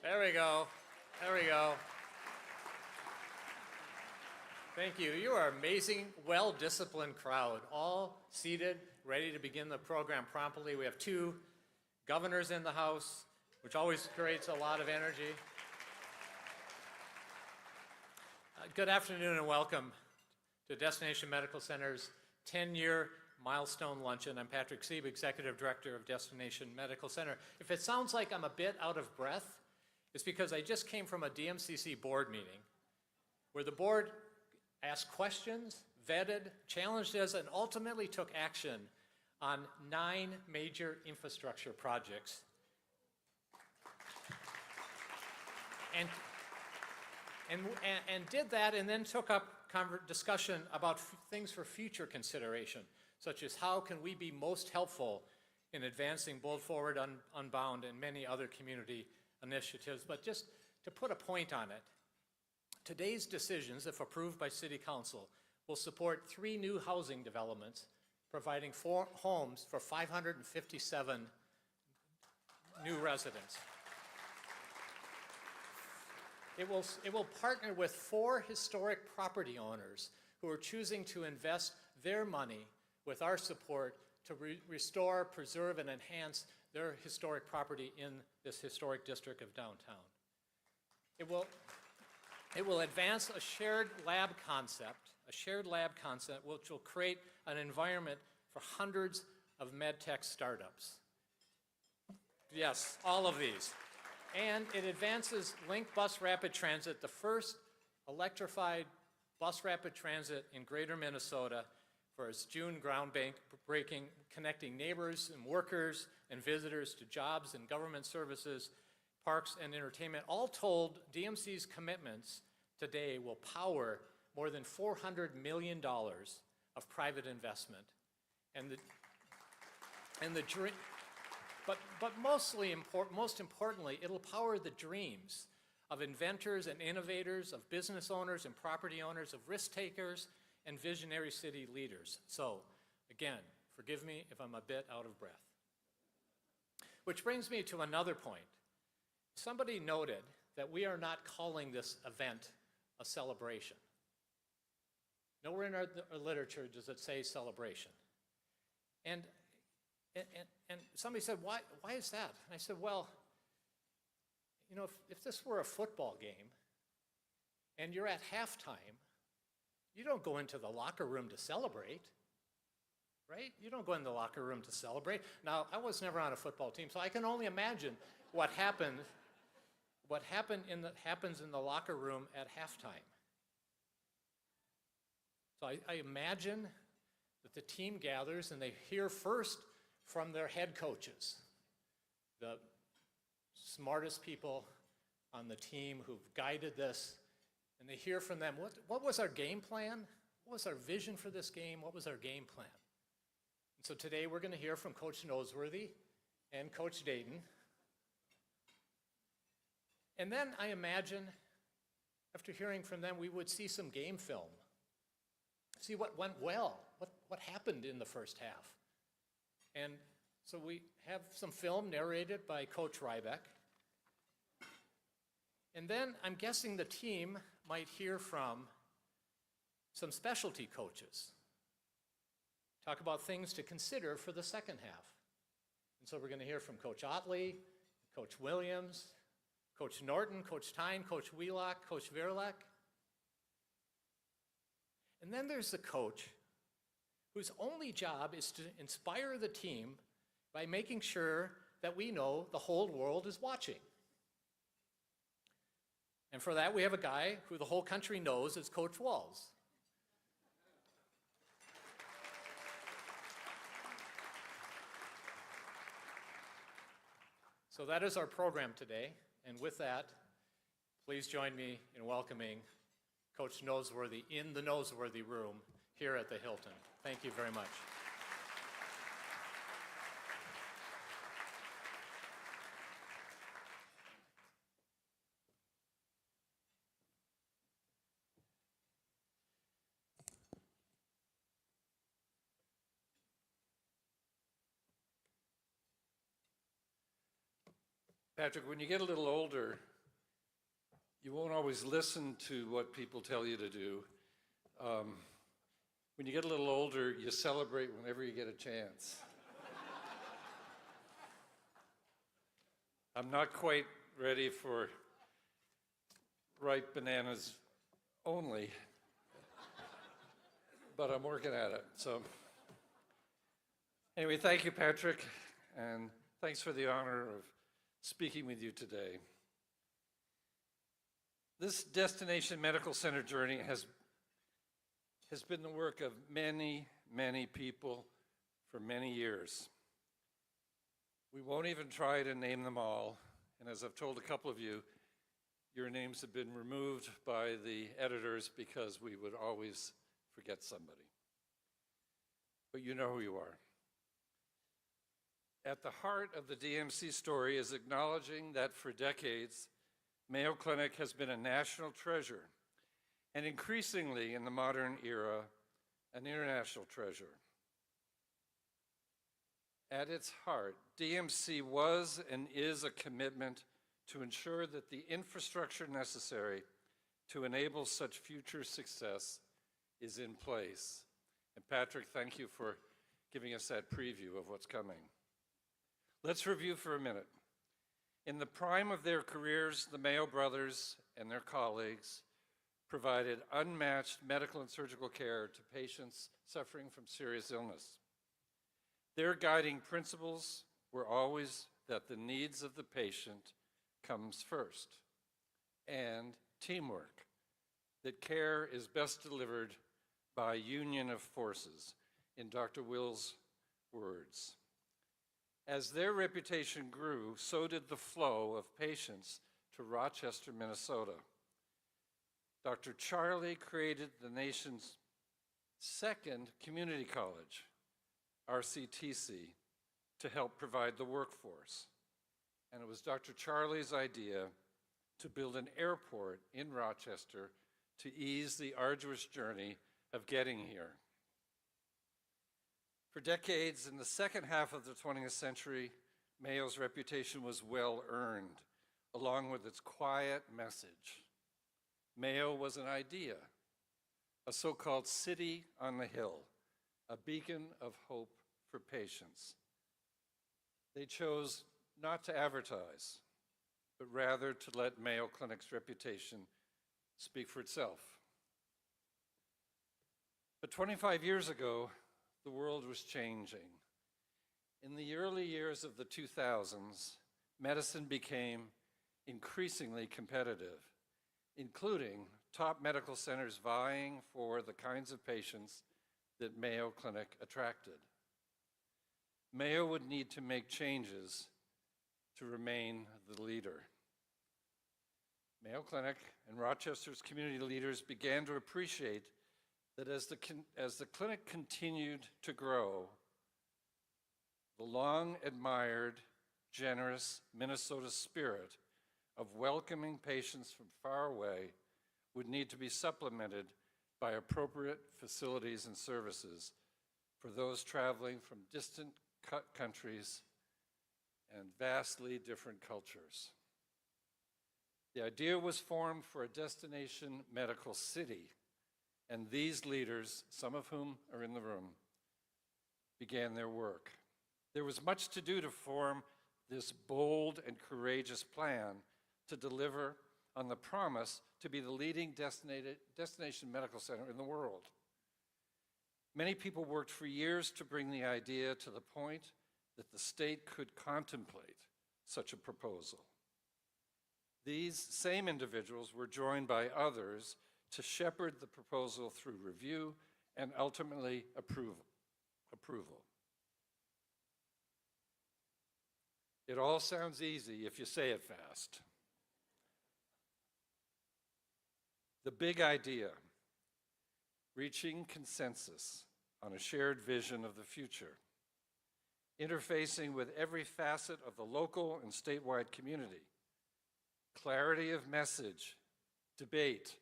There we go. There we go. Thank you. You are an amazing, well-disciplined crowd, all seated, ready to begin the program promptly. We have two governors in the house, which always creates a lot of energy. Good afternoon and welcome to Destination Medical Center's 10-year milestone luncheon. I'm Patrick Sieb, Executive Director of Destination Medical Center. If it sounds like I'm a bit out of breath, it's because I just came from a DMCC board meeting where the board asked questions, vetted, challenged us, and ultimately took action on 9 major infrastructure projects. And did that, and then took up discussion about things for future consideration, such as how can we be most helpful in advancing Bold Forward Unbound and many other community initiatives. But just to put a point on it, today's decisions, if approved by City Council, will support 3 new housing developments, providing 4 homes for 557 new residents. It will partner with 4 historic property owners who are choosing to invest their money with our support to restore, preserve, and enhance their historic property in this historic district of downtown. It will advance a shared lab concept which will create an environment for hundreds of med tech startups. Yes, all of these. And it advances Link Bus Rapid Transit, the first electrified bus rapid transit in Greater Minnesota, for its June groundbreaking, connecting neighbors and workers and visitors to jobs and government services, parks and entertainment. All told, DMC's commitments today will power more than $400 million of private investment. But most importantly, it'll power the dreams of inventors and innovators, of business owners and property owners, of risk takers and visionary city leaders. So, again, forgive me if I'm a bit out of breath. Which brings me to another point. Somebody noted that we are not calling this event a celebration. Nowhere in our literature does it say celebration. And somebody said, why is that? And I said, well, you know, if this were a football game and you're at halftime, you don't go into the locker room to celebrate, right? You don't go in the locker room to celebrate. Now, I was never on a football team, so I can only imagine what happens in the locker room at halftime. So I imagine that the team gathers and they hear first from their head coaches, the smartest people on the team who've guided this, and they hear from them, what was our game plan? What was our vision for this game? What was our game plan? And so today we're going to hear from Coach Noseworthy and Coach Dayton. And then I imagine, after hearing from them, we would see some game film. See what went well, what happened in the first half. And so we have some film narrated by Coach Rybeck. And then I'm guessing the team might hear from some specialty coaches. Talk about things to consider for the second half. And so we're going to hear from Coach Otley, Coach Williams, Coach Norton, Coach Tyne, Coach Wheelock, Coach Verlek. And then there's the coach whose only job is to inspire the team by making sure that we know the whole world is watching. And for that, we have a guy who the whole country knows as Coach Walls. So that is our program today. And with that, please join me in welcoming Coach Noseworthy in the Noseworthy room here at the Hilton. Thank you very much. Patrick, when you get a little older, You won't always listen to what people tell you to do. When you get a little older, you celebrate whenever you get a chance. I'm not quite ready for ripe bananas only, but I'm working at it. So anyway, thank you, Patrick, and thanks for the honor of speaking with you today. This Destination Medical Center journey has been the work of many, many people for many years. We won't even try to name them all, and as I've told a couple of you, your names have been removed by the editors because we would always forget somebody. But you know who you are. At the heart of the DMC story is acknowledging that for decades, Mayo Clinic has been a national treasure, and increasingly in the modern era, an international treasure. At its heart, DMC was and is a commitment to ensure that the infrastructure necessary to enable such future success is in place. And Patrick, thank you for giving us that preview of what's coming. Let's review for a minute. In the prime of their careers, the Mayo brothers and their colleagues provided unmatched medical and surgical care to patients suffering from serious illness. Their guiding principles were always that the needs of the patient comes first, and teamwork, that care is best delivered by union of forces, in Dr. Will's words. As their reputation grew, so did the flow of patients to Rochester, Minnesota. Dr. Charlie created the nation's second community college, RCTC, to help provide the workforce. And it was Dr. Charlie's idea to build an airport in Rochester to ease the arduous journey of getting here. For decades, in the second half of the 20th century, Mayo's reputation was well earned, along with its quiet message. Mayo was an idea, a so-called city on the hill, a beacon of hope for patients. They chose not to advertise, but rather to let Mayo Clinic's reputation speak for itself. But 25 years ago, the world was changing. In the early years of the 2000s, medicine became increasingly competitive, including top medical centers vying for the kinds of patients that Mayo Clinic attracted. Mayo would need to make changes to remain the leader. Mayo Clinic and Rochester's community leaders began to appreciate that as the clinic continued to grow, the long-admired, generous Minnesota spirit of welcoming patients from far away would need to be supplemented by appropriate facilities and services for those traveling from distant countries and vastly different cultures. The idea was formed for a destination medical city, and these leaders, some of whom are in the room, began their work. There was much to do to form this bold and courageous plan to deliver on the promise to be the leading destination medical center in the world. Many people worked for years to bring the idea to the point that the state could contemplate such a proposal. These same individuals were joined by others to shepherd the proposal through review and ultimately approval. It all sounds easy if you say it fast. The big idea, reaching consensus on a shared vision of the future, interfacing with every facet of the local and statewide community, clarity of message, debate,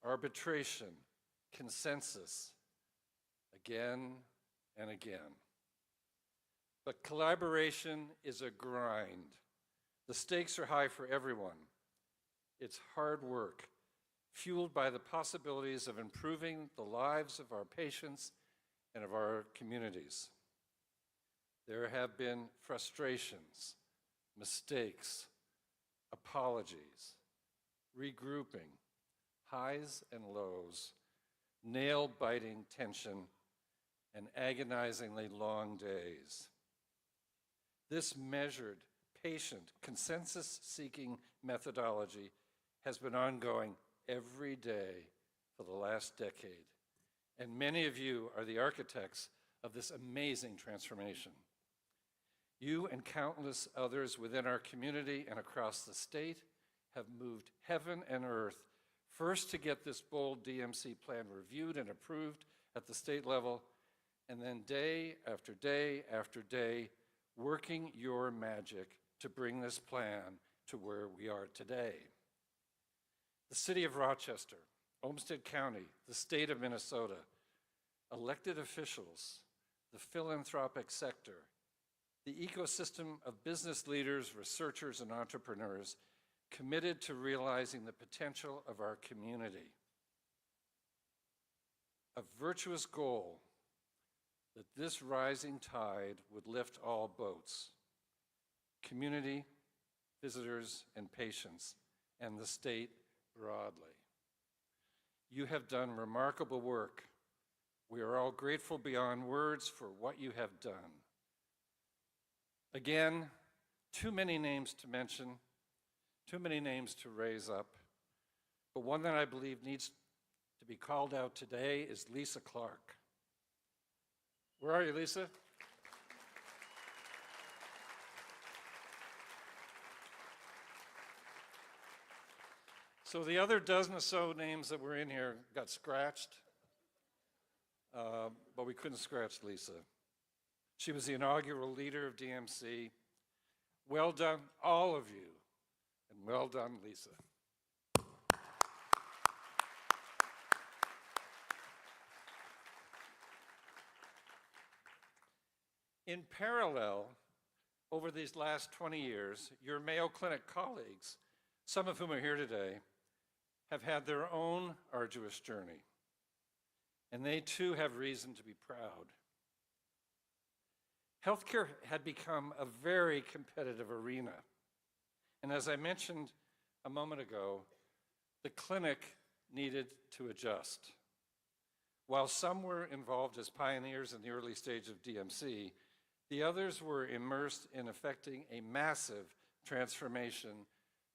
arbitration, consensus, again and again. But collaboration is a grind. The stakes are high for everyone. It's hard work, fueled by the possibilities of improving the lives of our patients and of our communities. There have been frustrations, mistakes, apologies, regrouping, highs and lows, nail-biting tension, and agonizingly long days. This measured, patient, consensus-seeking methodology has been ongoing every day for the last decade, and many of you are the architects of this amazing transformation. You and countless others within our community and across the state have moved heaven and earth, first to get this bold DMC plan reviewed and approved at the state level, and then day after day after day, working your magic to bring this plan to where we are today. The city of Rochester, Olmsted County, the state of Minnesota, elected officials, the philanthropic sector, the ecosystem of business leaders, researchers, and entrepreneurs committed to realizing the potential of our community. A virtuous goal that this rising tide would lift all boats, community, visitors, and patients, and the state broadly. You have done remarkable work. We are all grateful beyond words for what you have done. Again, too many names to mention, too many names to raise up, but one that I believe needs to be called out today is Lisa Clark. Where are you, Lisa? So the other dozen or so names that were in here got scratched, but we couldn't scratch Lisa. She was the inaugural leader of DMC. Well done, all of you, and well done, Lisa. In parallel, over these last 20 years, your Mayo Clinic colleagues, some of whom are here today, have had their own arduous journey, and they too have reason to be proud. Healthcare had become a very competitive arena, and as I mentioned a moment ago, the clinic needed to adjust. While some were involved as pioneers in the early stage of DMC, the others were immersed in effecting a massive transformation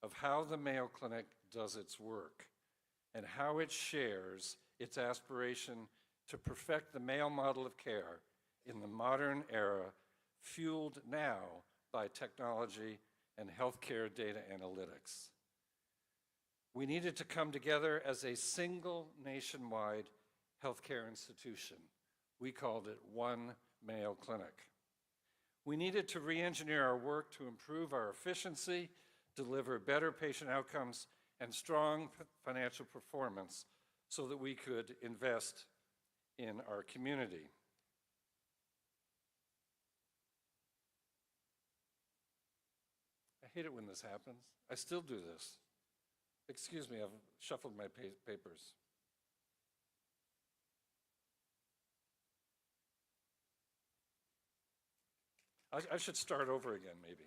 of how the Mayo Clinic does its work and how it shares its aspiration to perfect the Mayo model of care in the modern era, fueled now by technology and healthcare data analytics. We needed to come together as a single nationwide healthcare institution. We called it One Mayo Clinic. We needed to re-engineer our work to improve our efficiency, deliver better patient outcomes, and strong financial performance so that we could invest in our community. I hate it when this happens. I still do this. Excuse me, I've shuffled my papers. I should start over again, maybe.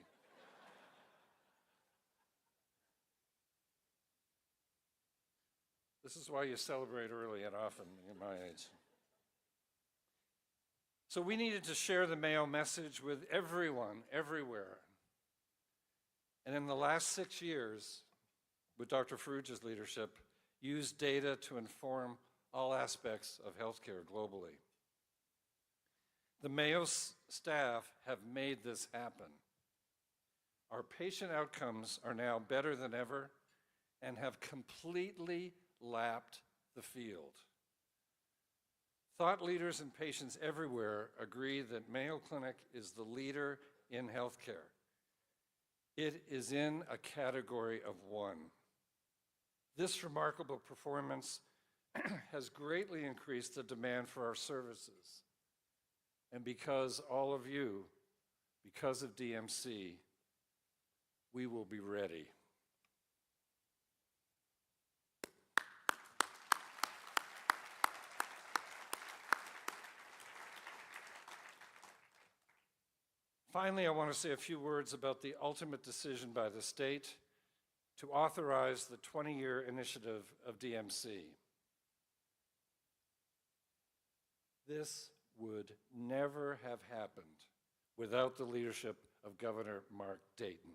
This is why you celebrate early and often in my age. So we needed to share the Mayo message with everyone, everywhere. And in the last 6 years, with Dr. Farrugia's leadership, used data to inform all aspects of healthcare globally. The Mayo staff have made this happen. Our patient outcomes are now better than ever and have completely lapped the field. Thought leaders and patients everywhere agree that Mayo Clinic is the leader in healthcare. It is in a category of one. This remarkable performance has greatly increased the demand for our services. And because all of you, because of DMC, we will be ready. Finally, I want to say a few words about the ultimate decision by the state to authorize the 20-year initiative of DMC. This would never have happened without the leadership of Governor Mark Dayton.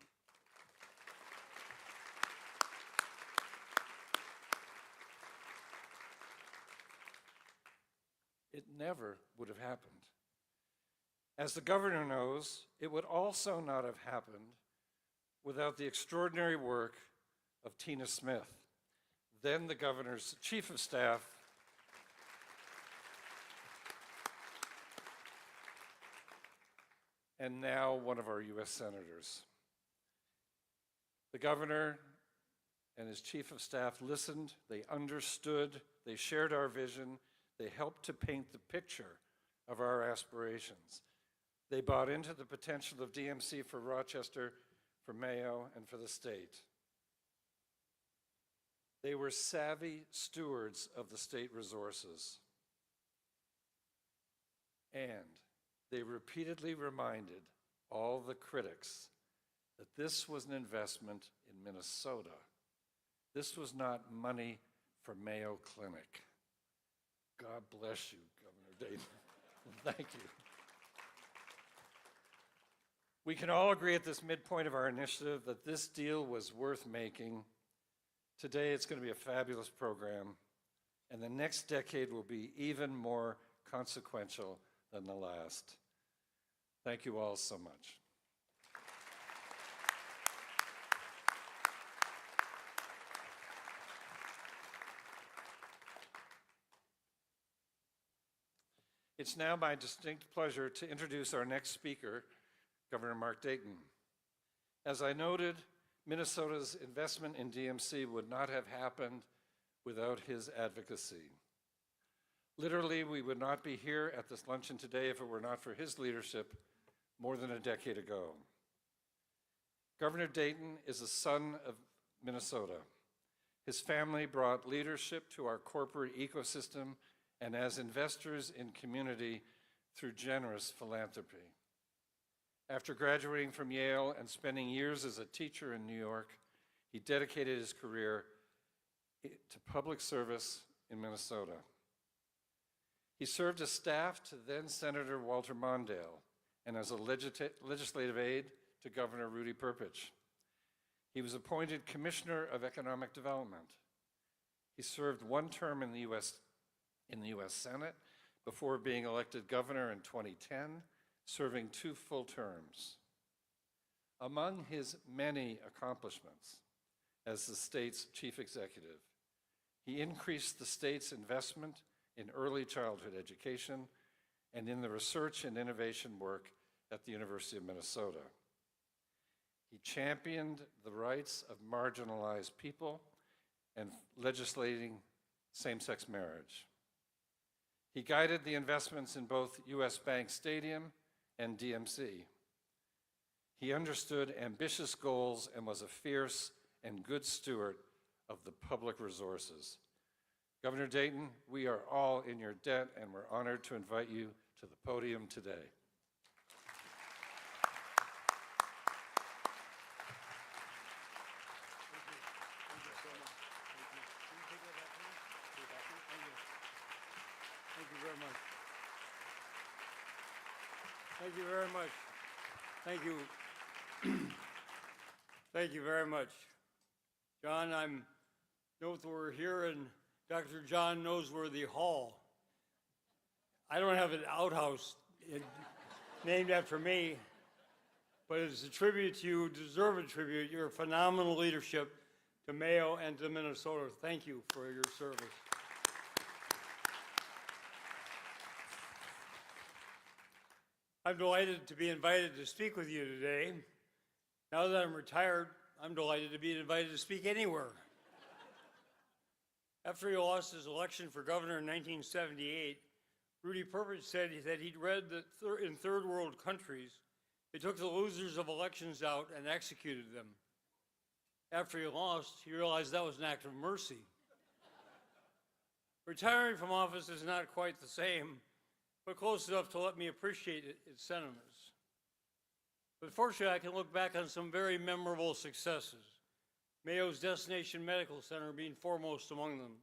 It never would have happened. As the governor knows, it would also not have happened without the extraordinary work of Tina Smith, then the governor's chief of staff, and now one of our U.S. senators. The governor and his chief of staff listened, they understood, they shared our vision, they helped to paint the picture of our aspirations. They bought into the potential of DMC for Rochester, for Mayo, and for the state. They were savvy stewards of the state resources. And they repeatedly reminded all the critics that this was an investment in Minnesota. This was not money for Mayo Clinic. God bless you, Governor Dayton. Thank you. We can all agree at this midpoint of our initiative that this deal was worth making. Today it's going to be a fabulous program, and the next decade will be even more consequential than the last. Thank you all so much. It's now my distinct pleasure to introduce our next speaker, Governor Mark Dayton. As I noted, Minnesota's investment in DMC would not have happened without his advocacy. Literally, we would not be here at this luncheon today if it were not for his leadership more than a decade ago. Governor Dayton is a son of Minnesota. His family brought leadership to our corporate ecosystem and as investors in community through generous philanthropy. After graduating from Yale and spending years as a teacher in New York, he dedicated his career to public service in Minnesota. He served as staff to then Senator Walter Mondale and as a legislative aide to Governor Rudy Perpich. He was appointed Commissioner of Economic Development. He served one term in the U.S. Senate before being elected governor in 2010, serving 2 full terms. Among his many accomplishments as the state's chief executive, he increased the state's investment in early childhood education and in the research and innovation work at the University of Minnesota. He championed the rights of marginalized people and legislating same-sex marriage. He guided the investments in both U.S. Bank Stadium and DMC. He understood ambitious goals and was a fierce and good steward of the public resources. Governor Dayton, we are all in your debt, and we're honored to invite you to the podium today. Thank you very much. Thank you. Thank you very much. John, I'm know that we're here in Dr. John Noseworthy Hall. I don't have an outhouse named after me, but it's a tribute to you, deserve a tribute. Your phenomenal leadership to Mayo and to Minnesota. Thank you for your service. I'm delighted to be invited to speak with you today. Now that I'm retired, I'm delighted to be invited to speak anywhere. After he lost his election for governor in 1978, Rudy Perpich said that he'd read that in third world countries, they took the losers of elections out and executed them. After he lost, he realized that was an act of mercy. Retiring from office is not quite the same, but close enough to let me appreciate its sentiments. But fortunately, I can look back on some very memorable successes, Mayo's Destination Medical Center being foremost among them.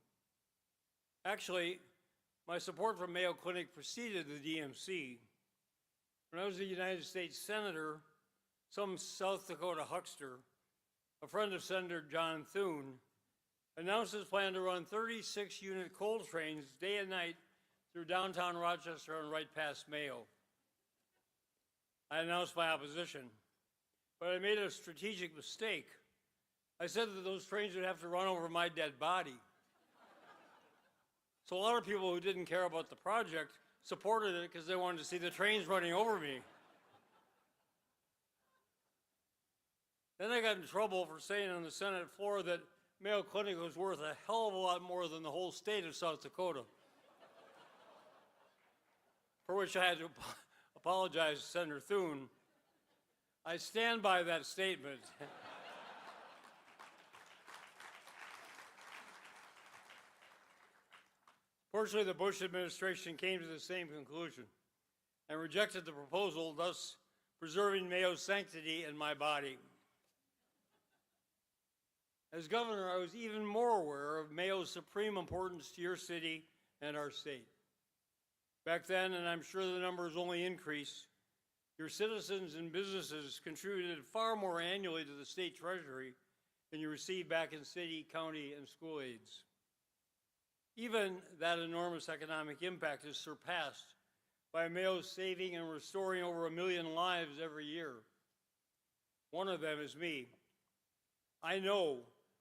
Actually, my support for Mayo Clinic preceded the DMC. When I was a United States Senator, some South Dakota huckster, a friend of Senator John Thune, announced his plan to run 36-unit coal trains day and night through downtown Rochester and right past Mayo. I announced my opposition, but I made a strategic mistake. I said that those trains would have to run over my dead body. So a lot of people who didn't care about the project supported it because they wanted to see the trains running over me. Then I got in trouble for saying on the Senate floor that Mayo Clinic was worth a hell of a lot more than the whole state of South Dakota, for which I had to apologize to Senator Thune. I stand by that statement. Fortunately, the Bush administration came to the same conclusion and rejected the proposal, thus preserving Mayo's sanctity in my body. As governor, I was even more aware of Mayo's supreme importance to your city and our state. Back then, and I'm sure the numbers only increase, your citizens and businesses contributed far more annually to the state treasury than you receive back in city, county, and school aids. Even that enormous economic impact is surpassed by Mayo's saving and restoring over 1 million lives every year. One of them is me. I know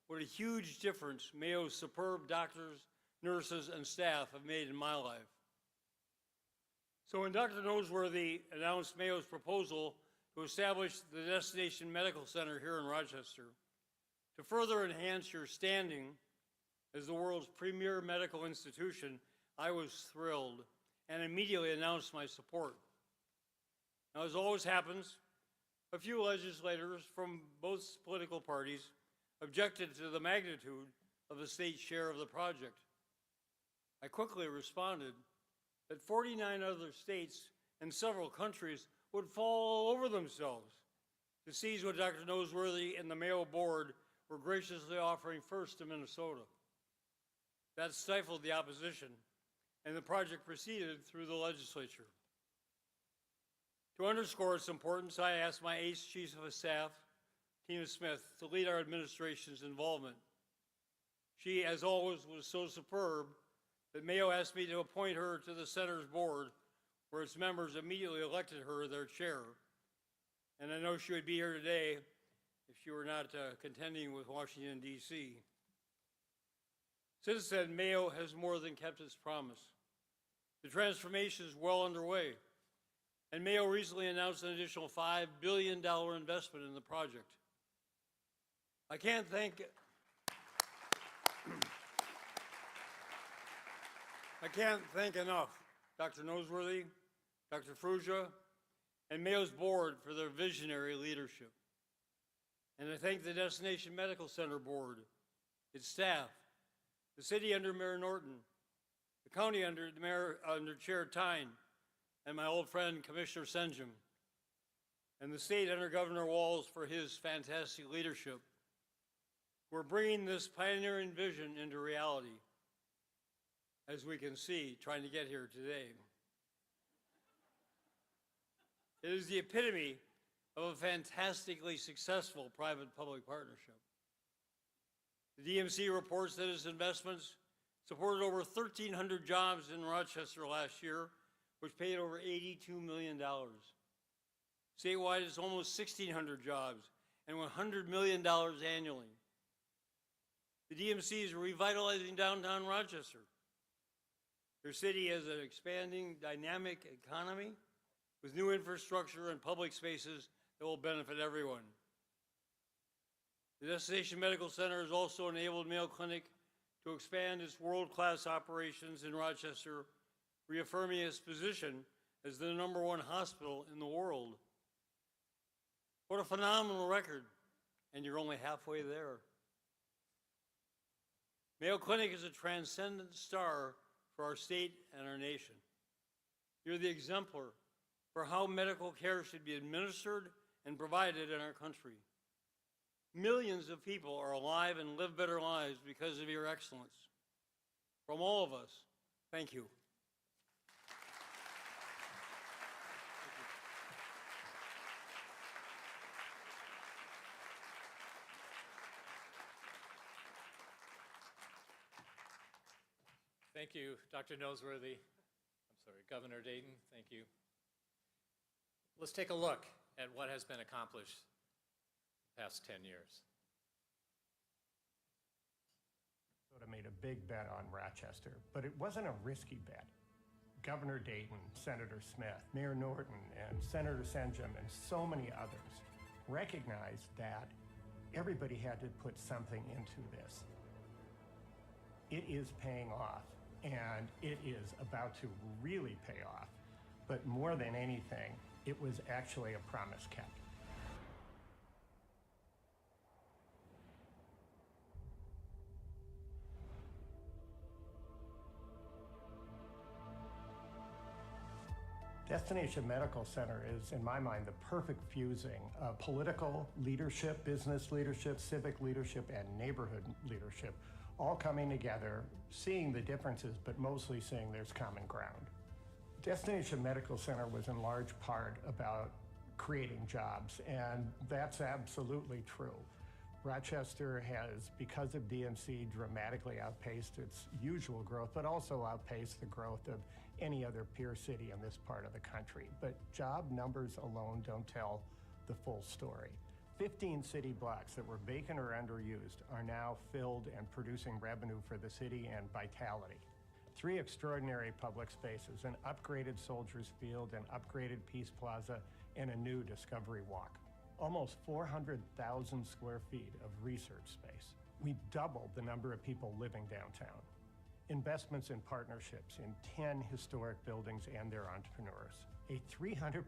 what a huge difference Mayo's superb doctors, nurses, and staff have made in my life. So when Dr. Noseworthy announced Mayo's proposal to establish the Destination Medical Center here in Rochester, to further enhance your standing as the world's premier medical institution, I was thrilled and immediately announced my support. Now, as always happens, a few legislators from both political parties objected to the magnitude of the state's share of the project. I quickly responded that 49 other states and several countries would fall all over themselves to seize what Dr. Noseworthy and the Mayo Board were graciously offering first to Minnesota. That stifled the opposition, and the project proceeded through the legislature. To underscore its importance, I asked my ace chief of staff, Tina Smith, to lead our administration's involvement. She, as always, was so superb that Mayo asked me to appoint her to the center's board, where its members immediately elected her their chair. And I know she would be here today if she were not contending with Washington, D.C. Since then, Mayo has more than kept its promise. The transformation is well underway, and Mayo recently announced an additional $5 billion investment in the project. I can't thank enough Dr. Noseworthy, Dr. Fruja, and Mayo's board for their visionary leadership. And I thank the Destination Medical Center Board, its staff, the city under Mayor Norton, the county under Chair Tyne, and my old friend Commissioner Senjum, and the state under Governor Walz for his fantastic leadership. We're bringing this pioneering vision into reality, as we can see, trying to get here today. It is the epitome of a fantastically successful private-public partnership. The DMC reports that its investments supported over 1,300 jobs in Rochester last year, which paid over $82 million. Statewide, it's almost 1,600 jobs and $100 million annually. The DMC is revitalizing downtown Rochester. Your city has an expanding, dynamic economy with new infrastructure and public spaces that will benefit everyone. The Destination Medical Center has also enabled Mayo Clinic to expand its world-class operations in Rochester, reaffirming its position as the #1 hospital in the world. What a phenomenal record, and you're only halfway there. Mayo Clinic is a transcendent star for our state and our nation. You're the exemplar for how medical care should be administered and provided in our country. Millions of people are alive and live better lives because of your excellence. From all of us, thank you. Thank you, Dr. Noseworthy. I'm sorry, Governor Dayton, thank you. Let's take a look at what has been accomplished the past 10 years. Minnesota made a big bet on Rochester, but it wasn't a risky bet. Governor Dayton, Senator Smith, Mayor Norton, and Senator Senjum, and so many others recognized that everybody had to put something into this. It is paying off, and it is about to really pay off. But more than anything, it was actually a promise kept. Destination Medical Center is, in my mind, the perfect fusing of political leadership, business leadership, civic leadership, and neighborhood leadership, all coming together, seeing the differences, but mostly seeing there's common ground. Destination Medical Center was in large part about creating jobs, and that's absolutely true. Rochester has, because of DMC, dramatically outpaced its usual growth, but also outpaced the growth of any other peer city in this part of the country. But job numbers alone don't tell the full story. 15 city blocks that were vacant or underused are now filled and producing revenue for the city and vitality. 3 extraordinary public spaces, an upgraded Soldiers Field, an upgraded Peace Plaza, and a new Discovery Walk. Almost 400,000 square feet of research space. We doubled the number of people living downtown. Investments in partnerships in 10 historic buildings and their entrepreneurs. A 300%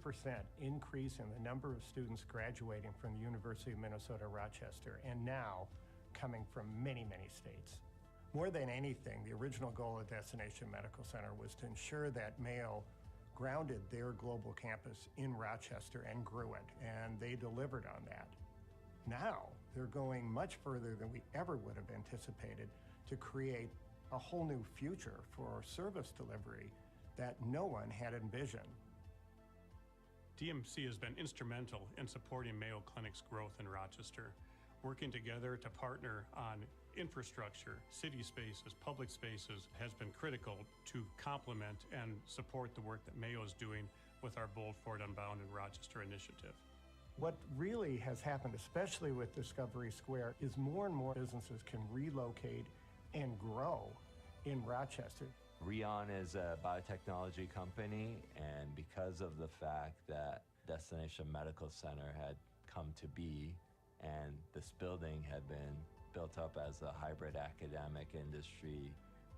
increase in the number of students graduating from the University of Minnesota Rochester, and now coming from many, many states. More than anything, the original goal of Destination Medical Center was to ensure that Mayo grounded their global campus in Rochester and grew it, and they delivered on that. Now, they're going much further than we ever would have anticipated to create a whole new future for service delivery that no one had envisioned. DMC has been instrumental in supporting Mayo Clinic's growth in Rochester, working together to partner on infrastructure, city spaces, public spaces has been critical to complement and support the work that Mayo is doing with our Bold Forward Unbounded Rochester initiative. What really has happened, especially with Discovery Square, is more and more businesses can relocate and grow in Rochester. Rion is a biotechnology company, and because of the fact that Destination Medical Center had come to be and this building had been built up as a hybrid academic industry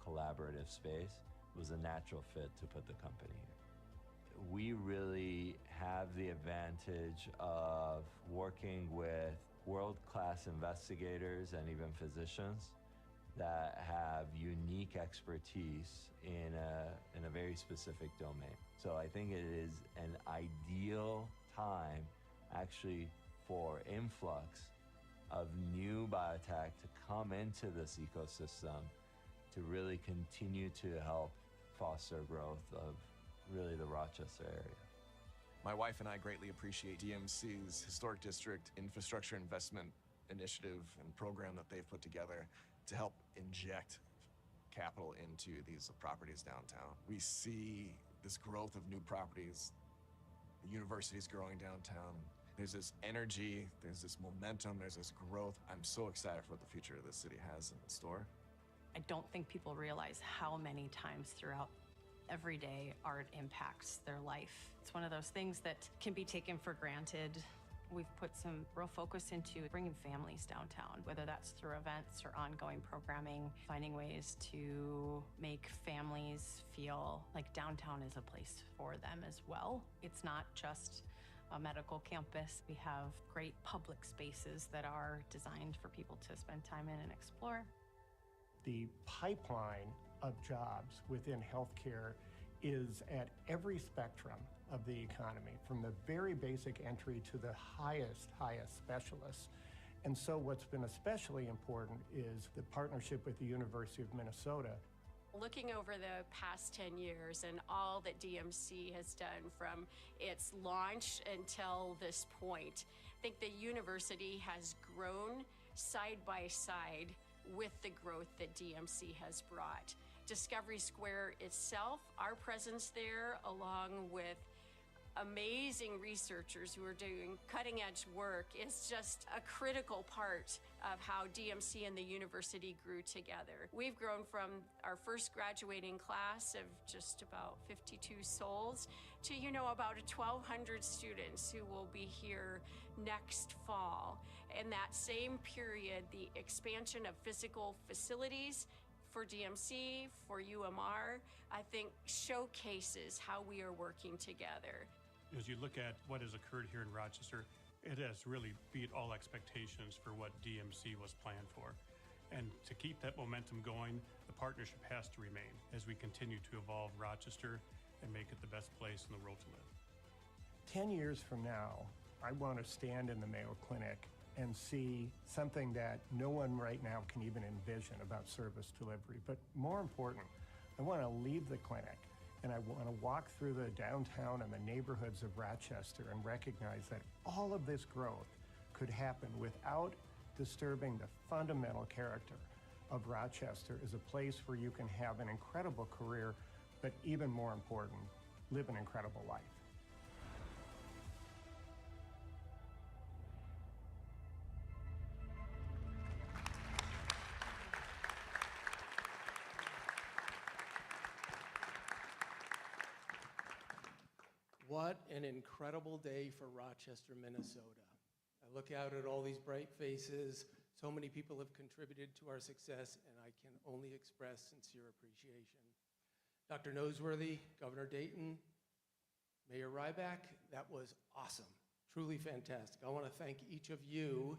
collaborative space, it was a natural fit to put the company here. We really have the advantage of working with world-class investigators and even physicians that have unique expertise in a very specific domain. So I think it is an ideal time actually for influx of new biotech to come into this ecosystem to really continue to help foster growth of really the Rochester area. My wife and I greatly appreciate DMC's Historic District Infrastructure Investment Initiative and program that they've put together to help inject capital into these properties downtown. We see this growth of new properties, the university's growing downtown. There's this energy, there's this momentum, there's this growth. I'm so excited for what the future of this city has in store. I don't think people realize how many times throughout every day art impacts their life. It's one of those things that can be taken for granted. We've put some real focus into bringing families downtown, whether that's through events or ongoing programming, finding ways to make families feel like downtown is a place for them as well. It's not just a medical campus. We have great public spaces that are designed for people to spend time in and explore. The pipeline of jobs within healthcare is at every spectrum of the economy, from the very basic entry to the highest specialists. And so what's been especially important is the partnership with the University of Minnesota. Looking over the past 10 years and all that DMC has done from its launch until this point, I think the university has grown side by side with the growth that DMC has brought. Discovery Square itself, our presence there, along with amazing researchers who are doing cutting-edge work, is just a critical part of how DMC and the university grew together. We've grown from our first graduating class of just about 52 souls to, about 1,200 students who will be here next fall. In that same period, the expansion of physical facilities for DMC, for UMR, I think showcases how we are working together. As you look at what has occurred here in Rochester, it has really beat all expectations for what DMC was planned for. And to keep that momentum going, the partnership has to remain as we continue to evolve Rochester and make it the best place in the world to live. 10 years from now, I want to stand in the Mayo Clinic and see something that no one right now can even envision about service delivery. But more important, I want to leave the clinic and I want to walk through the downtown and the neighborhoods of Rochester and recognize that all of this growth could happen without disturbing the fundamental character of Rochester as a place where you can have an incredible career, but even more important, live an incredible life. What an incredible day for Rochester, Minnesota. I look out at all these bright faces. So many people have contributed to our success, and I can only express sincere appreciation. Dr. Noseworthy, Governor Dayton, Mayor Ryback, that was awesome, truly fantastic. I want to thank each of you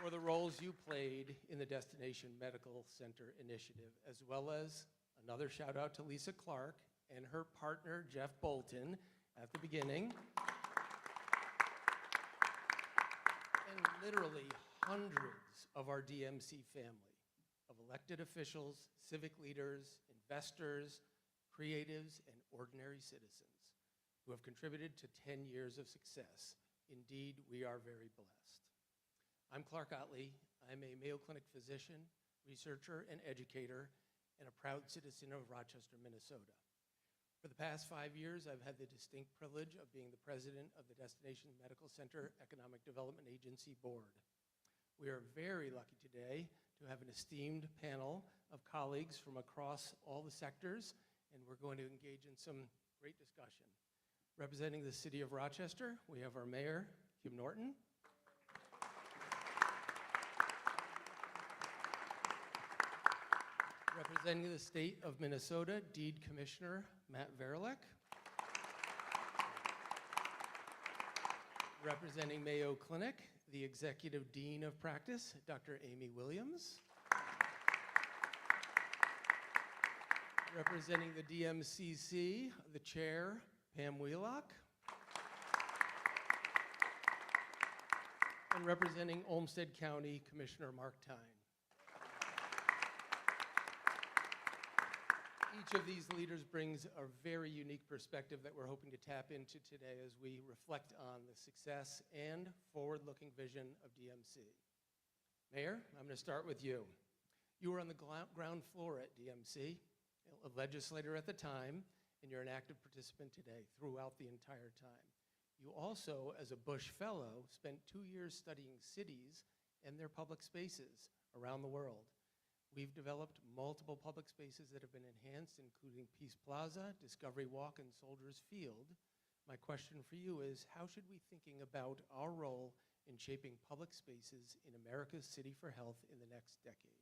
for the roles you played in the Destination Medical Center initiative, as well as another shout out to Lisa Clark and her partner, Jeff Bolton, at the beginning. And literally hundreds of our DMC family, of elected officials, civic leaders, investors, creatives, and ordinary citizens who have contributed to 10 years of success. Indeed, we are very blessed. I'm Clark Otley. I'm a Mayo Clinic physician, researcher, and educator, and a proud citizen of Rochester, Minnesota. For the past 5 years, I've had the distinct privilege of being the president of the Destination Medical Center Economic Development Agency Board. We are very lucky today to have an esteemed panel of colleagues from across all the sectors, and we're going to engage in some great discussion. Representing the city of Rochester, we have our mayor, Kim Norton. Representing the state of Minnesota, Deed Commissioner Matt Verlick. Representing Mayo Clinic, the Executive Dean of Practice, Dr. Amy Williams. Representing the DMCC, the Chair, Pam Wheelock. And representing Olmsted County, Commissioner Mark Tyne. Each of these leaders brings a very unique perspective that we're hoping to tap into today as we reflect on the success and forward-looking vision of DMC. Mayor, I'm going to start with you. You were on the ground floor at DMC, a legislator at the time, and you're an active participant today throughout the entire time. You also, as a Bush Fellow, spent 2 years studying cities and their public spaces around the world. We've developed multiple public spaces that have been enhanced, including Peace Plaza, Discovery Walk, and Soldiers Field. My question for you is, how should we be thinking about our role in shaping public spaces in America's City for Health in the next decade?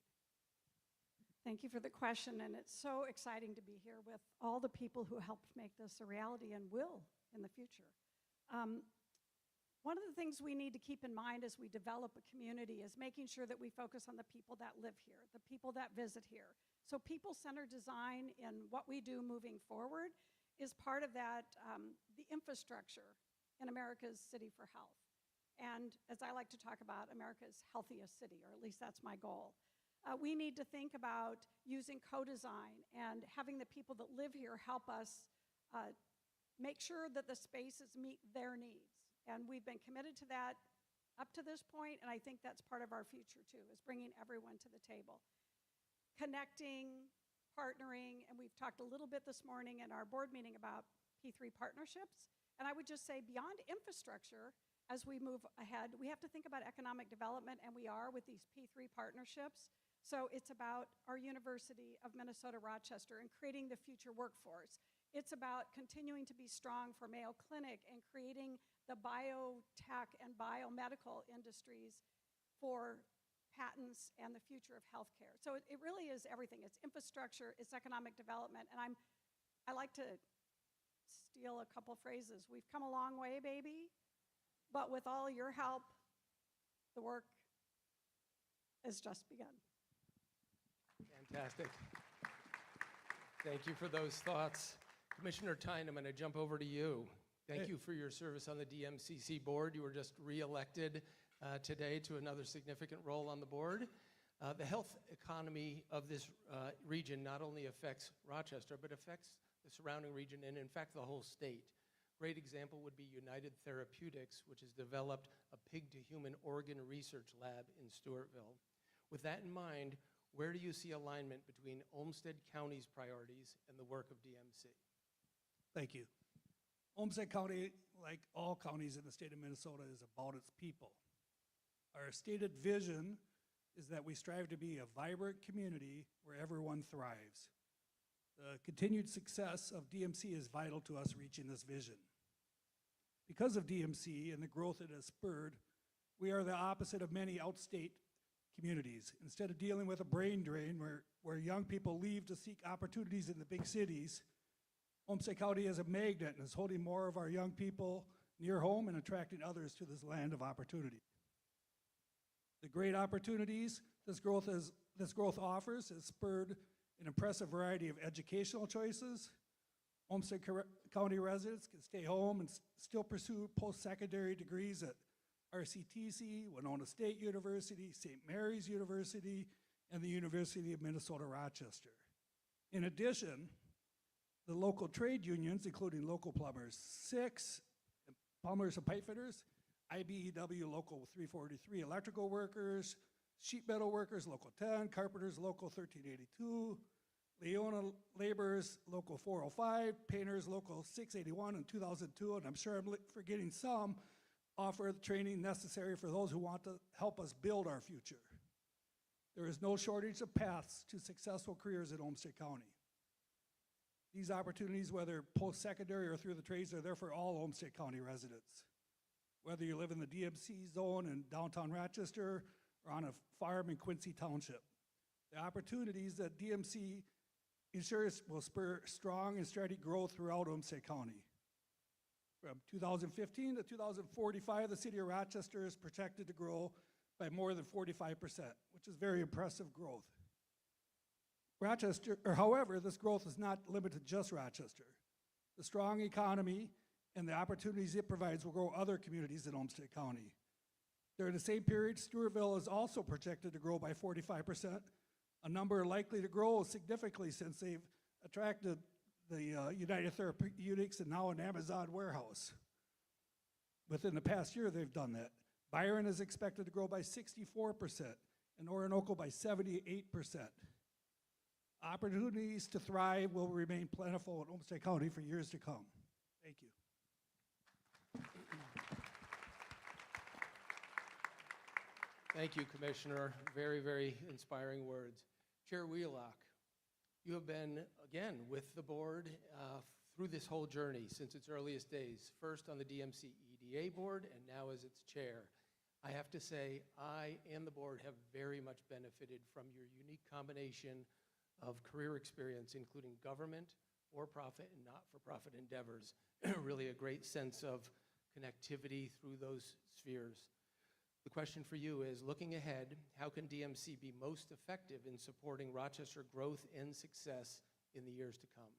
Thank you for the question, and it's so exciting to be here with all the people who helped make this a reality and will in the future. One of the things we need to keep in mind as we develop a community is making sure that we focus on the people that live here, the people that visit here. So people-centered design in what we do moving forward is part of that, the infrastructure in America's city for health. And as I like to talk about, America's healthiest city, or at least that's my goal. We need to think about using co-design and having the people that live here help us make sure that the spaces meet their needs. And we've been committed to that up to this point, and I think that's part of our future too, is bringing everyone to the table. Connecting, partnering, and we've talked a little bit this morning in our board meeting about P3 partnerships. And I would just say beyond infrastructure, as we move ahead, we have to think about economic development, and we are with these P3 partnerships. So it's about our University of Minnesota Rochester and creating the future workforce. It's about continuing to be strong for Mayo Clinic and creating the biotech and biomedical industries for patents and the future of healthcare. So it really is everything. It's infrastructure, it's economic development, and I like to steal a couple phrases. We've come a long way, baby, but with all your help, the work has just begun. Fantastic. Thank you for those thoughts. Commissioner Tyne, I'm going to jump over to you. Thank you for your service on the DMCC board. You were just re-elected today to another significant role on the board. The health economy of this region not only affects Rochester, but affects the surrounding region and, in fact, the whole state. Great example would be United Therapeutics, which has developed a pig-to-human organ research lab in Stewartville. With that in mind, where do you see alignment between Olmsted County's priorities and the work of DMC? Thank you. Olmsted County, like all counties in the state of Minnesota, is about its people. Our stated vision is that we strive to be a vibrant community where everyone thrives. The continued success of DMC is vital to us reaching this vision. Because of DMC and the growth it has spurred, we are the opposite of many outstate communities. Instead of dealing with a brain drain where young people leave to seek opportunities in the big cities, Olmsted County is a magnet and is holding more of our young people near home and attracting others to this land of opportunity. The great opportunities this growth offers has spurred an impressive variety of educational choices. Olmsted County residents can stay home and still pursue post-secondary degrees at RCTC, Winona State University, St. Mary's University, and the University of Minnesota Rochester. In addition, the local trade unions, including Local Plumbers 6, Plumbers and Pipe Fitters, IBEW Local 343 Electrical Workers, Sheet Metal Workers Local 10, Carpenters Local 1382, Leona Laborers Local 405, Painters Local 681 and 2002, and I'm sure I'm forgetting some, offer the training necessary for those who want to help us build our future. There is no shortage of paths to successful careers in Olmsted County. These opportunities, whether post-secondary or through the trades, are there for all Olmsted County residents. Whether you live in the DMC zone in downtown Rochester or on a farm in Quincy Township. The opportunities that DMC ensures will spur strong and steady growth throughout Olmsted County. From 2015 to 2045, the city of Rochester is projected to grow by more than 45%, which is very impressive growth. However, this growth is not limited to just Rochester. The strong economy and the opportunities it provides will grow other communities in Olmsted County. During the same period, Stewartville is also projected to grow by 45%, a number likely to grow significantly since they've attracted the United Therapeutics and now an Amazon warehouse. Within the past year, they've done that. Byron is expected to grow by 64% and Orinoco by 78%. Opportunities to thrive will remain plentiful in Olmsted County for years to come. Thank you. Thank you, Commissioner. Very, very inspiring words. Chair Wheelock, you have been, again, with the board through this whole journey since its earliest days, first on the DMC EDA board and now as its chair. I have to say, I and the board have very much benefited from your unique combination of career experience, including government, for-profit, and not-for-profit endeavors. Really a great sense of connectivity through those spheres. The question for you is, looking ahead, how can DMC be most effective in supporting Rochester growth and success in the years to come?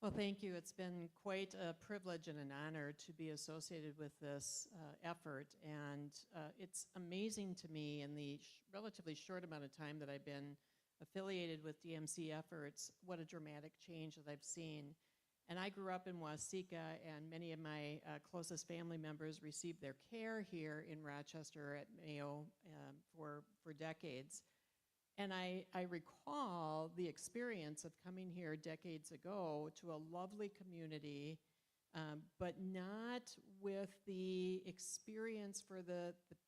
Well, thank you. It's been quite a privilege and an honor to be associated with this effort. And it's amazing to me in the relatively short amount of time that I've been affiliated with DMC efforts, what a dramatic change that I've seen. And I grew up in Waseca, and many of my closest family members received their care here in Rochester at Mayo for decades. And I recall the experience of coming here decades ago to a lovely community, but not with the experience for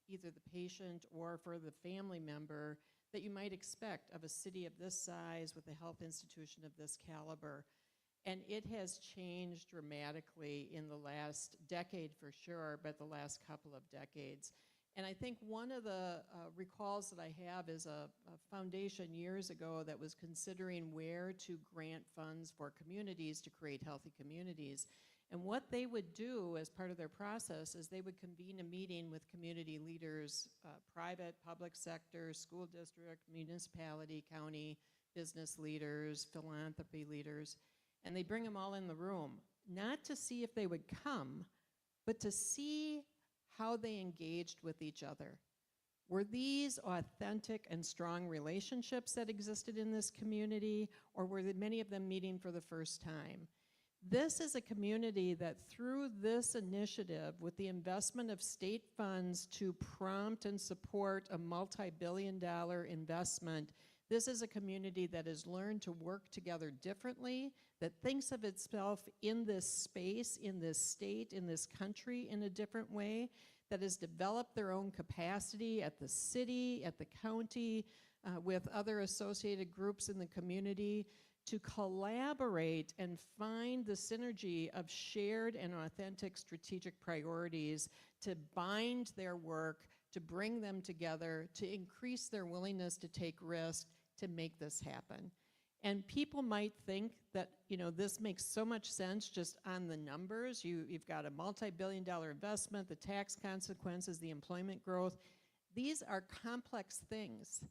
either the patient or for the family member that you might expect of a city of this size with a health institution of this caliber. And it has changed dramatically in the last decade for sure, but the last couple of decades. And I think one of the recalls that I have is a foundation years ago that was considering where to grant funds for communities to create healthy communities. And what they would do as part of their process is they would convene a meeting with community leaders, private, public sector, school district, municipality, county, business leaders, philanthropy leaders, and they bring them all in the room, not to see if they would come, but to see how they engaged with each other. Were these authentic and strong relationships that existed in this community, or were many of them meeting for the first time? This is a community that through this initiative, with the investment of state funds to prompt and support a multi-billion-dollar investment, this is a community that has learned to work together differently, that thinks of itself in this space, in this state, in this country in a different way, that has developed their own capacity at the city, at the county, with other associated groups in the community to collaborate and find the synergy of shared and authentic strategic priorities to bind their work, to bring them together, to increase their willingness to take risks, to make this happen. And people might think that, you know, this makes so much sense just on the numbers. You've got a multi-billion-dollar investment, the tax consequences, the employment growth. These are complex things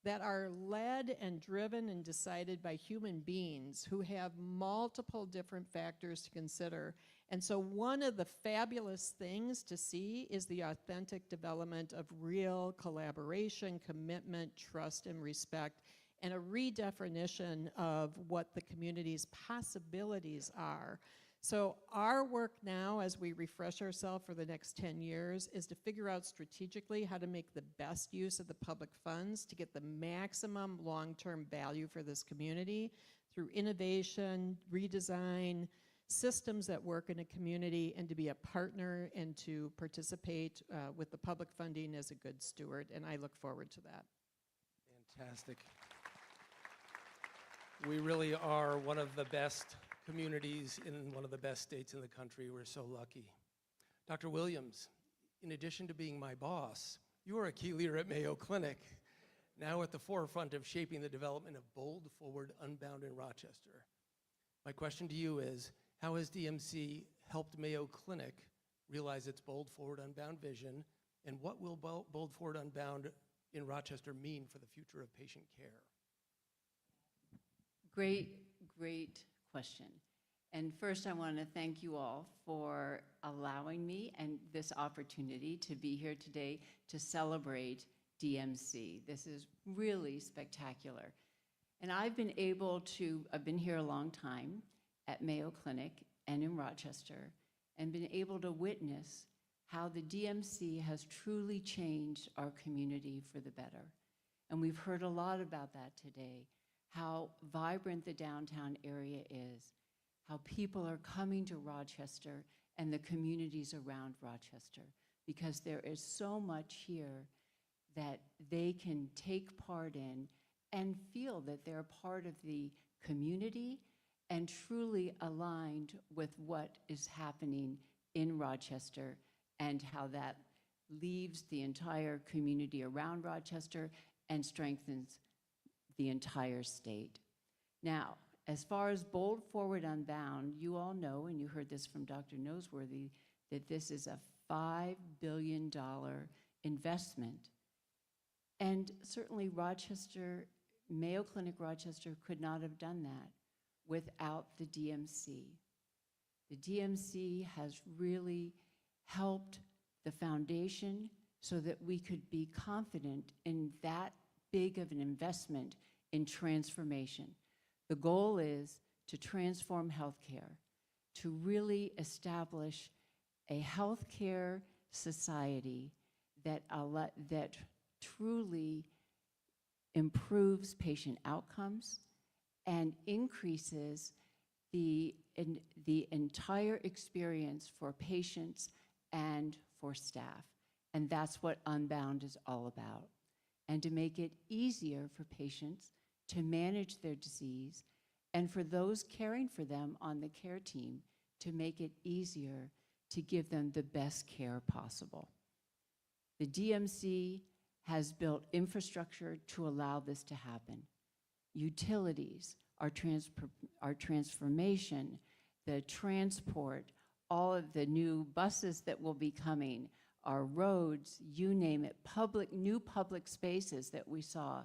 that are led and driven and decided by human beings who have multiple different factors to consider. And so one of the fabulous things to see is the authentic development of real collaboration, commitment, trust, and respect, and a redefinition of what the community's possibilities are. So our work now, as we refresh ourselves for the next 10 years, is to figure out strategically how to make the best use of the public funds to get the maximum long-term value for this community through innovation, redesign, systems that work in a community, and to be a partner and to participate with the public funding as a good steward. And I look forward to that. Fantastic. We really are one of the best communities in one of the best states in the country. We're so lucky. Dr. Williams, in addition to being my boss, you are a key leader at Mayo Clinic, now at the forefront of shaping the development of Bold Forward Unbound in Rochester. My question to you is, how has DMC helped Mayo Clinic realize its Bold Forward Unbound vision, and what will Bold Forward Unbound in Rochester mean for the future of patient care? Great question. And first, I want to thank you all for allowing me and this opportunity to be here today to celebrate DMC. This is really spectacular. And I've been here a long time at Mayo Clinic and in Rochester, and been able to witness how the DMC has truly changed our community for the better. And we've heard a lot about that today, how vibrant the downtown area is, how people are coming to Rochester and the communities around Rochester, because there is so much here that they can take part in and feel that they're part of the community and truly aligned with what is happening in Rochester and how that leaves the entire community around Rochester and strengthens the entire state. Now, As far as Bold Forward Unbound, you all know, and you heard this from Dr. Noseworthy, that this is a $5 billion investment. And certainly Rochester, Mayo Clinic Rochester could not have done that without the DMC. The DMC has really helped the foundation so that we could be confident in that big of an investment in transformation. The goal is to transform healthcare, to really establish a healthcare society that truly improves patient outcomes and increases the entire experience for patients and for staff. And that's what Unbound is all about. And to make it easier for patients to manage their disease, and for those caring for them on the care team to make it easier to give them the best care possible. The DMC has built infrastructure to allow this to happen. Utilities, our transformation, the transport, all of the new buses that will be coming, our roads, you name it, new public spaces that we saw,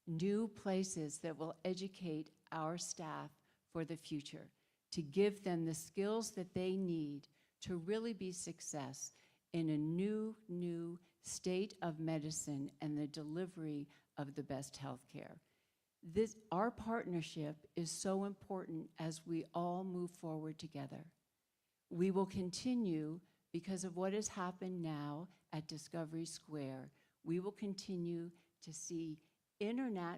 new places that will educate our staff for the future, to give them the skills that they need to really be success in a new state of medicine and the delivery of the best health care. Our partnership is so important as we all move forward together. We will continue, because of what has happened now at Discovery Square, we will continue to see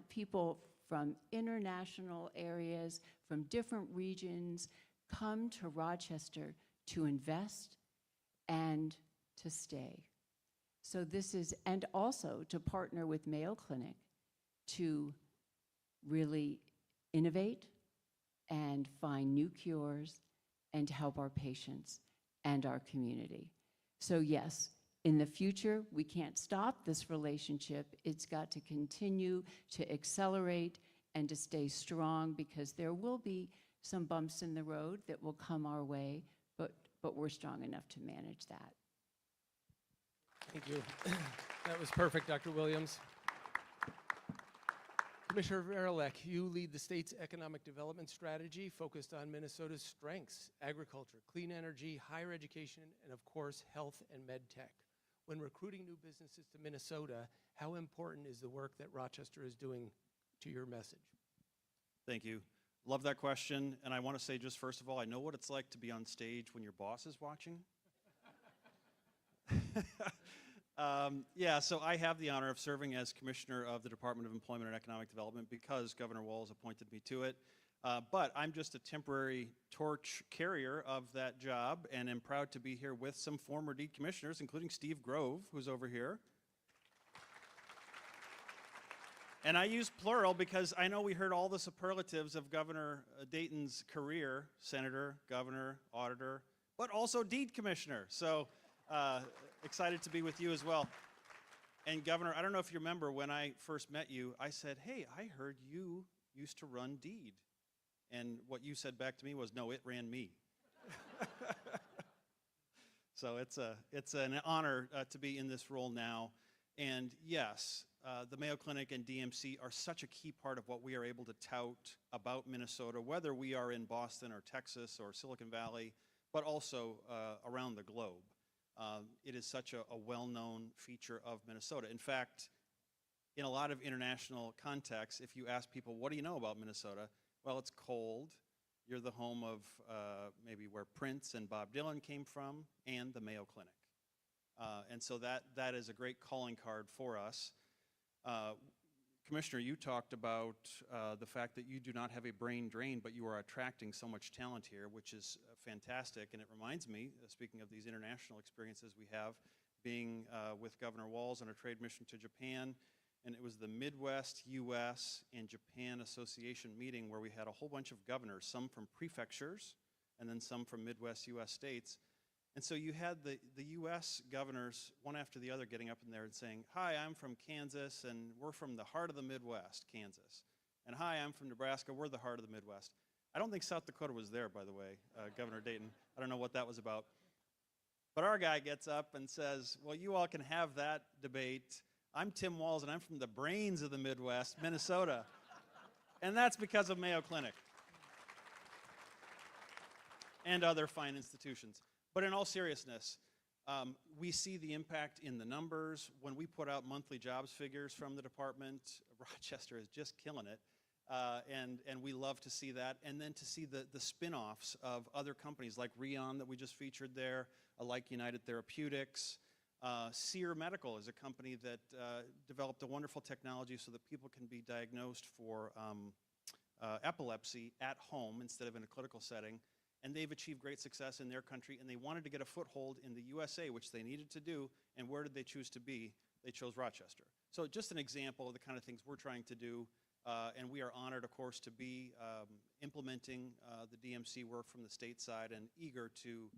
people from international areas, from different regions, come to Rochester to invest and to stay. So this is, and also to partner with Mayo Clinic to really innovate and find new cures and to help our patients and our community. So yes, in the future, we can't stop this relationship. It's got to continue to accelerate and to stay strong, because there will be some bumps in the road that will come our way, but we're strong enough to manage that. Thank you. That was perfect, Dr. Williams. Commissioner Verelek, you lead the state's economic development strategy focused on Minnesota's strengths: agriculture, clean energy, higher education, and of course, health and med tech. When recruiting new businesses to Minnesota, how important is the work that Rochester is doing to your message? Thank you. Love that question. And I want to say, just first of all, I know what it's like to be on stage when your boss is watching. Yeah, so I have the honor of serving as Commissioner of the Department of Employment and Economic Development because Governor Walz appointed me to it. But I'm just a temporary torch carrier of that job, and am proud to be here with some former DEED commissioners, including Steve Grove, who's over here. And I use plural because I know we heard all the superlatives of Governor Dayton's career: senator, governor, auditor, but also DEED commissioner. So excited to be with you as well. And Governor, I don't know if you remember when I first met you, I said, hey, I heard you used to run DEED. And what you said back to me was, no, it ran me. So it's an honor to be in this role now. And yes, the Mayo Clinic and DMC are such a key part of what we are able to tout about Minnesota, whether we are in Boston or Texas or Silicon Valley, but also around the globe. It is such a well-known feature of Minnesota. In fact, in a lot of international contexts, if you ask people, what do you know about Minnesota? Well, it's cold. You're the home of maybe where Prince and Bob Dylan came from, and the Mayo Clinic. And so that is a great calling card for us. Commissioner, you talked about the fact that you do not have a brain drain, but you are attracting so much talent here, which is fantastic. And it reminds me, speaking of these international experiences we have, being with Governor Walz on a trade mission to Japan, and it was the Midwest U.S. and Japan Association meeting where we had a whole bunch of governors, some from prefectures and then some from Midwest U.S. states. And so you had the U.S. governors, one after the other, getting up in there and saying, hi, I'm from Kansas, and we're from the heart of the Midwest, Kansas. And hi, I'm from Nebraska. We're the heart of the Midwest. I don't think South Dakota was there, by the way, Governor Dayton. I don't know what that was about. But our guy gets up and says, well, you all can have that debate. I'm Tim Walz, and I'm from the brains of the Midwest, Minnesota. And that's because of Mayo Clinic and other fine institutions. But in all seriousness, we see the impact in the numbers. When we put out monthly jobs figures from the department, Rochester is just killing it. And we love to see that. And then to see the spin-offs of other companies like Rion that we just featured there, like United Therapeutics. Sear Medical is a company that developed a wonderful technology so that people can be diagnosed for epilepsy at home instead of in a clinical setting. And they've achieved great success in their country, and they wanted to get a foothold in the USA, which they needed to do. And where did they choose to be? They chose Rochester. So just an example of the kind of things we're trying to do. And we are honored, of course, to be implementing the DMC work from the state side and eager to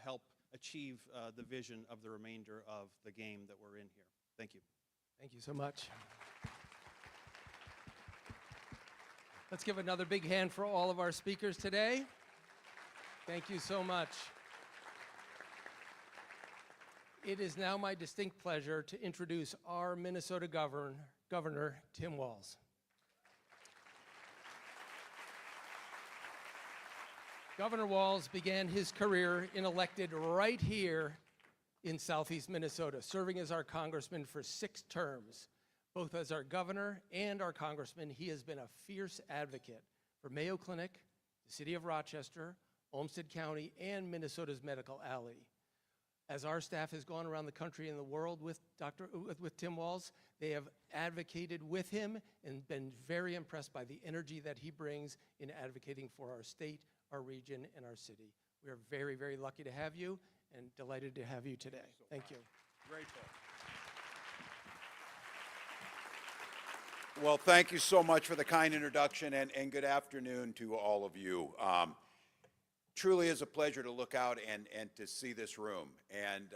help achieve the vision of the remainder of the game that we're in here. Thank you. Thank you so much. Let's give another big hand for all of our speakers today. Thank you so much. It is now my distinct pleasure to introduce our Minnesota Governor Tim Walz. Governor Walz began his career elected right here in Southeast Minnesota, serving as our congressman for 6 terms. Both as our governor and our congressman, he has been a fierce advocate for Mayo Clinic, the city of Rochester, Olmsted County, and Minnesota's Medical Alley. As our staff has gone around the country and the world with Tim Walz, they have advocated with him and been very impressed by the energy that he brings in advocating for our state, our region, and our city. We are very, very lucky to have you and delighted to have you today. Thank you. Grateful. Well, thank you so much for the kind introduction, and good afternoon to all of you. Truly is a pleasure to look out and to see this room. And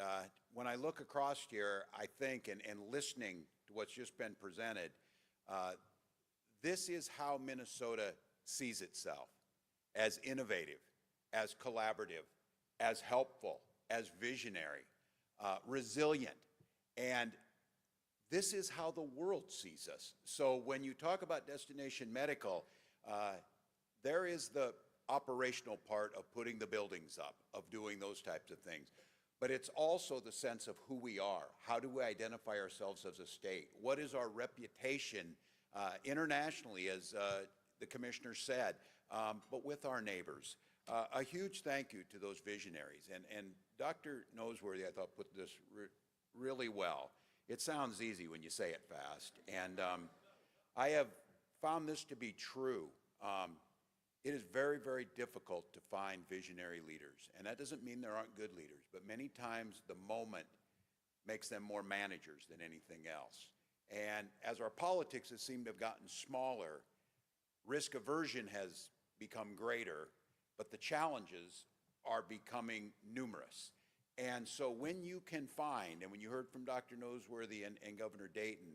when I look across here, I think, and listening to what's just been presented, this is how Minnesota sees itself: as innovative, as collaborative, as helpful, as visionary, resilient. And this is how the world sees us. So when you talk about Destination Medical, there is the operational part of putting the buildings up, of doing those types of things. But it's also the sense of who we are. How do we identify ourselves as a state? What is our reputation internationally, as the commissioner said, but with our neighbors? A huge thank you to those visionaries. And Dr. Noseworthy, I thought, put this really well. It sounds easy when you say it fast. And I have found this to be true. It is very, very difficult to find visionary leaders. And that doesn't mean there aren't good leaders, but many times the moment makes them more managers than anything else. And as our politics has seemed to have gotten smaller, risk aversion has become greater, but the challenges are becoming numerous. And so when you can find, and when you heard from Dr. Noseworthy and Governor Dayton,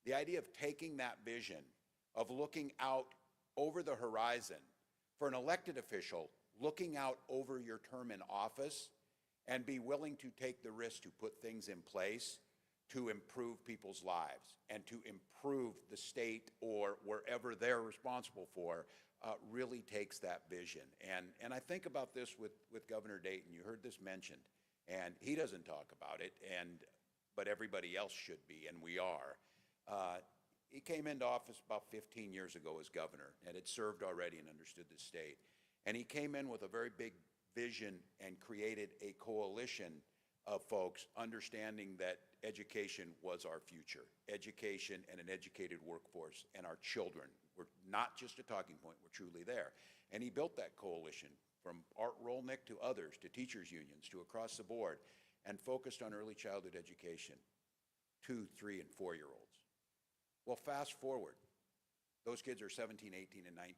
the idea of taking that vision, of looking out over the horizon, for an elected official, looking out over your term in office and be willing to take the risk to put things in place to improve people's lives and to improve the state or wherever they're responsible for, really takes that vision. And I think about this with Governor Dayton. You heard this mentioned, and he doesn't talk about it, but everybody else should be, and we are. He came into office about 15 years ago as governor and had served already and understood the state. And he came in with a very big vision and created a coalition of folks understanding that education was our future. Education and an educated workforce, and our children were not just a talking point, we're truly there. And he built that coalition from Art Rolnick to others, to teachers unions, to across the board, and focused on early childhood education, 2, 3, and 4-year-olds. Well, fast forward, those kids are 17, 18, and 19.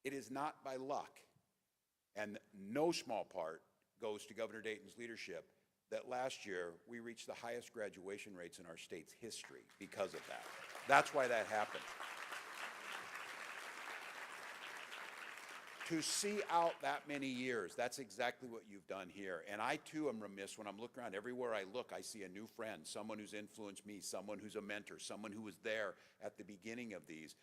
It is not by luck, and no small part goes to Governor Dayton's leadership, that last year we reached the highest graduation rates in our state's history because of that. That's why that happened. to see out that many years, that's exactly what you've done here. And I too am remiss when I'm looking around. Everywhere I look, I see a new friend, someone who's influenced me, someone who's a mentor, someone who was there at the beginning of these.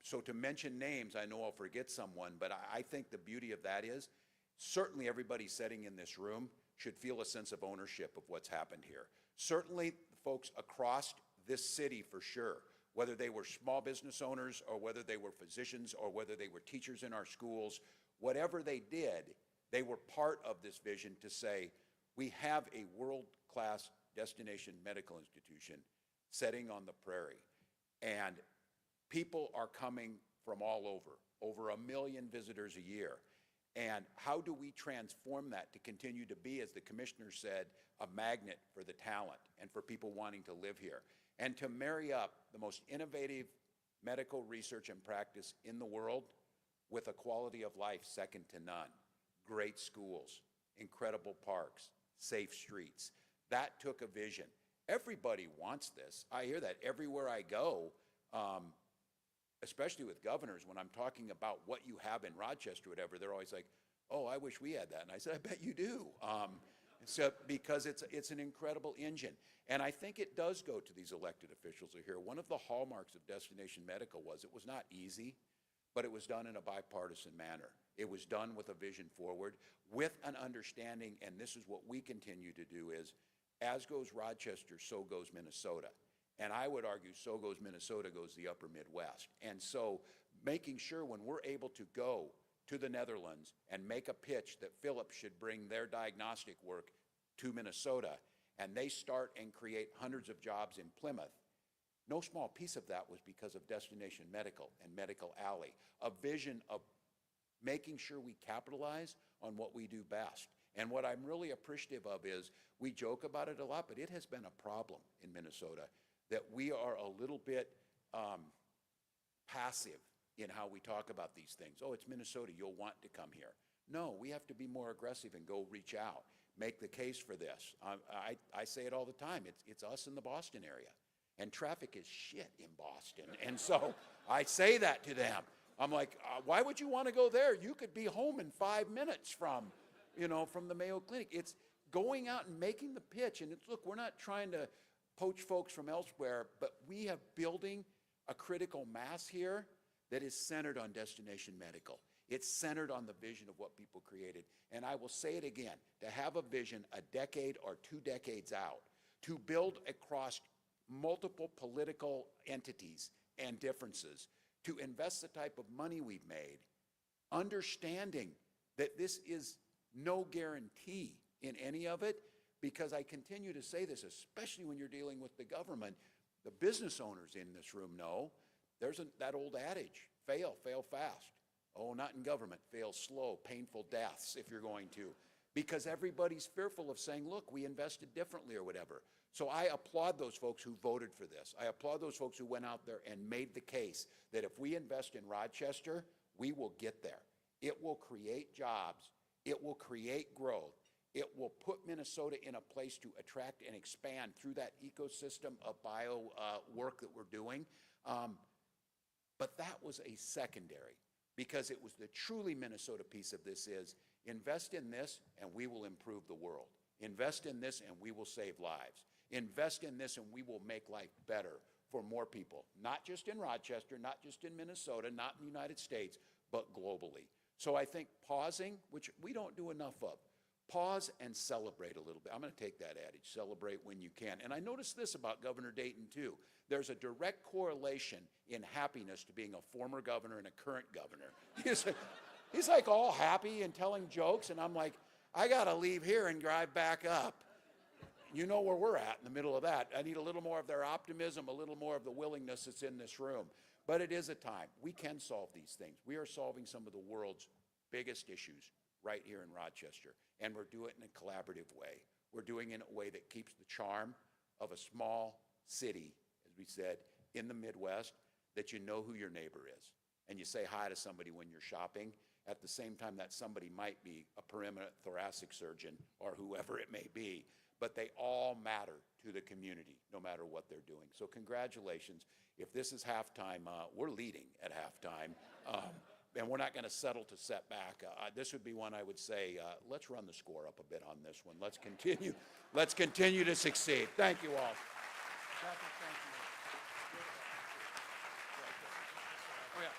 So to mention names, I know I'll forget someone, but I think the beauty of that is certainly everybody sitting in this room should feel a sense of ownership of what's happened here. Certainly folks across this city for sure, whether they were small business owners or whether they were physicians or whether they were teachers in our schools, whatever they did, they were part of this vision to say, we have a world-class destination medical institution setting on the prairie. And people are coming from all over 1 million visitors a year. And how do we transform that to continue to be, as the commissioner said, a magnet for the talent and for people wanting to live here? And to marry up the most innovative medical research and practice in the world with a quality of life second to none. Great schools, incredible parks, safe streets. That took a vision. Everybody wants this. I hear that everywhere I go, especially with governors, when I'm talking about what you have in Rochester, whatever, they're always like, oh, I wish we had that. And I said, I bet you do. So, because it's an incredible engine. And I think it does go to these elected officials who are here. One of the hallmarks of Destination Medical was it was not easy, but it was done in a bipartisan manner. It was done with a vision forward, with an understanding, and this is what we continue to do is, as goes Rochester, so goes Minnesota. And I would argue so goes Minnesota, goes the upper Midwest. And so making sure when we're able to go to the Netherlands and make a pitch that Philips should bring their diagnostic work to Minnesota, and they start and create hundreds of jobs in Plymouth, no small piece of that was because of Destination Medical and Medical Alley, a vision of making sure we capitalize on what we do best. And what I'm really appreciative of is, we joke about it a lot, but it has been a problem in Minnesota that we are a little bit passive in how we talk about these things. Oh, it's Minnesota, you'll want to come here. No, we have to be more aggressive and go reach out, make the case for this. I say it all the time, it's us in the Boston area. And traffic is shit in Boston. And so I say that to them. I'm like, why would you want to go there? You could be home in 5 minutes from the Mayo Clinic. It's going out and making the pitch. And look, we're not trying to poach folks from elsewhere, but we have building a critical mass here that is centered on Destination Medical. It's centered on the vision of what people created. And I will say it again, to have a vision a decade or 2 decades out, to build across multiple political entities and differences, to invest the type of money we've made, understanding that this is no guarantee in any of it, because I continue to say this, especially when you're dealing with the government, the business owners in this room know, there's that old adage, fail fast. Oh, not in government, fail slow, painful deaths if you're going to. Because everybody's fearful of saying, look, we invested differently or whatever. So I applaud those folks who voted for this. I applaud those folks who went out there and made the case that if we invest in Rochester, we will get there. It will create jobs. It will create growth. It will put Minnesota in a place to attract and expand through that ecosystem of bio work that we're doing. But that was a secondary, because it was the truly Minnesota piece of this is, invest in this and we will improve the world. Invest in this and we will save lives. Invest in this and we will make life better for more people, not just in Rochester, not just in Minnesota, not in the United States, but globally. So I think pausing, which we don't do enough of, pause and celebrate a little bit. I'm going to take that adage, celebrate when you can. And I noticed this about Governor Dayton too. There's a direct correlation in happiness to being a former governor and a current governor. He's like all happy and telling jokes, and I'm like, I got to leave here and drive back up. You know where we're at in the middle of that. I need a little more of their optimism, a little more of the willingness that's in this room. But it is a time. We can solve these things. We are solving some of the world's biggest issues right here in Rochester, and we're doing it in a collaborative way. We're doing it in a way that keeps the charm of a small city, as we said, in the Midwest, that you know who your neighbor is, and you say hi to somebody when you're shopping, at the same time that somebody might be a perimeter thoracic surgeon or whoever it may be, but they all matter to the community, no matter what they're doing. So congratulations. If this is halftime, we're leading at halftime. and we're not going to settle to set back. This would be one I would say, let's run the score up a bit on this one. Let's continue to succeed. Thank you all. Patrick, thank you. Oh, yeah.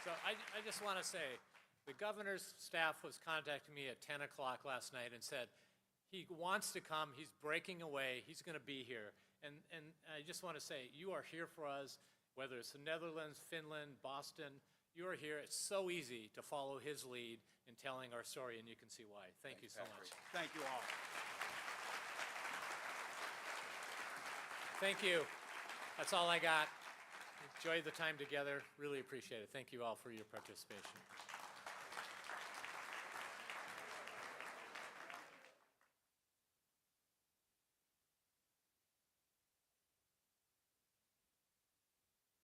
So I just want to say, the governor's staff was contacting me at 10 o'clock last night and said he wants to come, he's breaking away, he's going to be here. And I just want to say, you are here for us, whether it's the Netherlands, Finland, Boston, you are here. It's so easy to follow his lead in telling our story, and you can see why. Thank you so much. Thank you all. Thank you. That's all I got. Enjoy the time together. Really appreciate it. Thank you all for your participation.